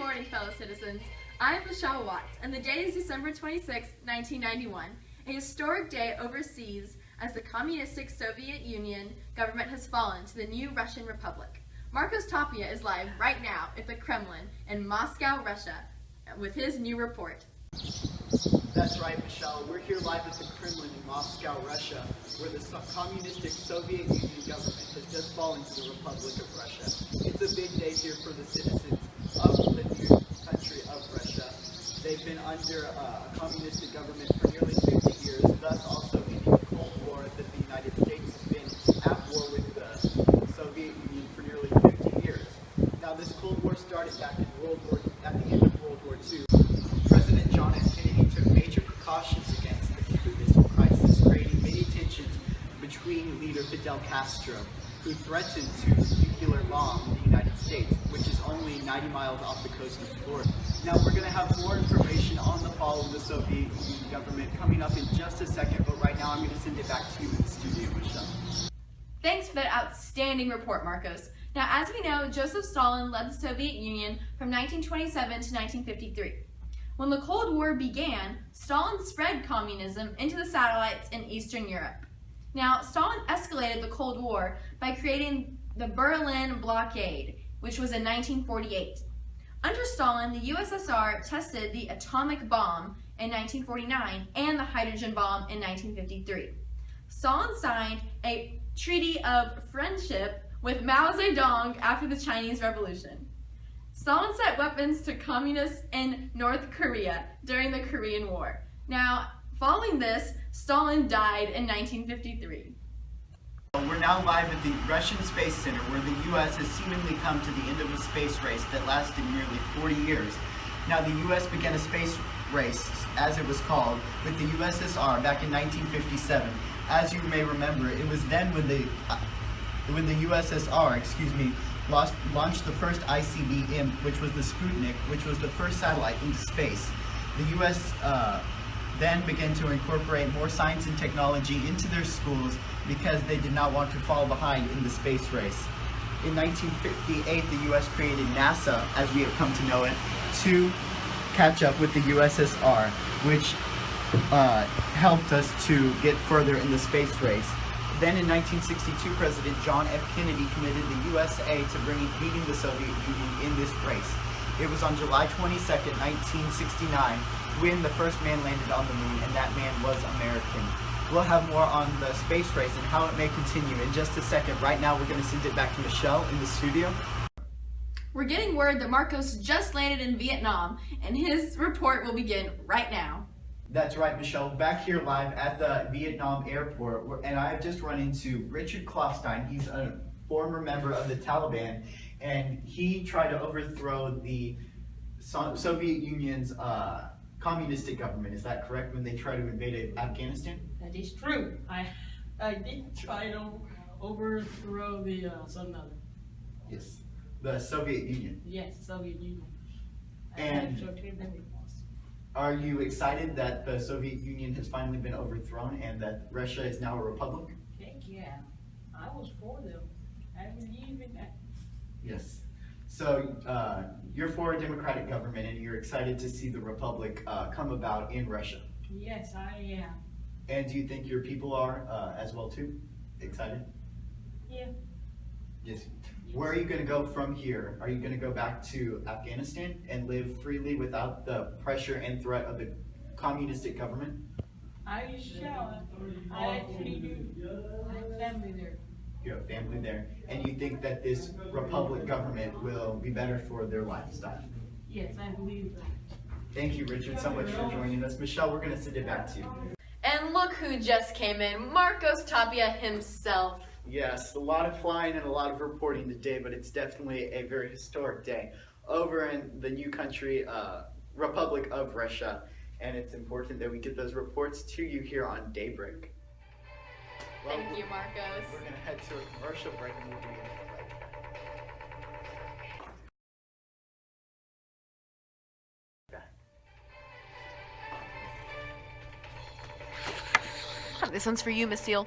morning, fellow citizens. I'm Michelle Watts, and the day is December 26, 1991, a historic day overseas as the communistic Soviet Union government has fallen to the new Russian Republic. Marcos Tapia is live right now at the Kremlin in Moscow, Russia, with his new report. That's right, Michelle. We're here live at the Kremlin in Moscow, Russia, where the communistic Soviet Union government has just fallen to the Republic of Russia. It's a big day here for the citizens of the new country of Russia. They've been under a communistic government for nearly 50 years, thus also ending a Cold War that the United States has been at war with the Soviet Union for nearly 50 years. Now, this Cold War started back at the end of World War II. President John F. Kennedy took major precautions against the missile crisis, creating many tensions between leader Fidel Castro, who threatened to nuclear bomb the United States, which is only 90 miles off the coast of Florida. Now, we're going to have more information on the fall of the Soviet Union government coming up in just a second, but right now I'm going to send it back to you in the studio, Michelle. Thanks for that outstanding report, Marcos. Now, as we know, Joseph Stalin led the Soviet Union from 1927 to 1953. When the Cold War began, Stalin spread communism into the satellites in Eastern Europe. Now, Stalin escalated the Cold War by creating the Berlin Blockade, which was in 1948. Under Stalin, the USSR tested the atomic bomb in 1949 and the hydrogen bomb in 1953. Stalin signed a treaty of friendship with Mao Zedong after the Chinese Revolution. Stalin sent weapons to communists in North Korea during the Korean War. Now, following this, Stalin died in 1953. We're now live at the Russian Space Center, where the U.S. has seemingly come to the end of a space race that lasted nearly 40 years. Now, the U.S. began a space race, as it was called, with the USSR back in 1957. As you may remember, it was then when the USSR, launched the first ICBM, which was the Sputnik, which was the first satellite into space. The U.S. Then began to incorporate more science and technology into their schools because they did not want to fall behind in the space race. In 1958, the U.S. created NASA, as we have come to know it, to catch up with the USSR, which helped us to get further in the space race. Then in 1962, President John F. Kennedy committed the USA to beating the Soviet Union in this race. It was on July 22nd, 1969, when the first man landed on the moon, and that man was American. We'll have more on the space race and how it may continue in just a second. Right now, we're going to send it back to Michelle in the studio. We're getting word that Marcos just landed in Vietnam, and his report will begin right now. That's right, Michelle. Back here live at the Vietnam airport, and I have just run into Richard Klostein. He's a former member of the Taliban, and he tried to overthrow the Soviet Union's communistic government. Is that correct? When they tried to invade Afghanistan? That is true. I did try to overthrow the Yes, the Soviet Union. Yes, Soviet Union. And are you excited that the Soviet Union has finally been overthrown and that Russia is now a republic? Heck yeah, I was for them. I believe in that. Yes. So you're for a democratic government and you're excited to see the republic come about in Russia. Yes, I am. And do you think your people are as well too? Excited? Yeah. Yes. Where are you going to go from here? Are you going to go back to Afghanistan and live freely without the pressure and threat of the communistic government? I shall. I actually do. I have family there. You have family there. And you think that this republic government will be better for their lifestyle? Yes, I believe that. Thank you, Richard, so much for joining us. Michelle, we're going to send it back to you. And look who just came in, Marcos Tapia himself. Yes, a lot of flying and a lot of reporting today, but it's definitely a very historic day over in the new country, Republic of Russia, and it's important that we get those reports to you here on Daybreak. Well, Thank you, Marcos. We're going to head to a commercial break and we'll be right back. This one's for you, Miss Seal.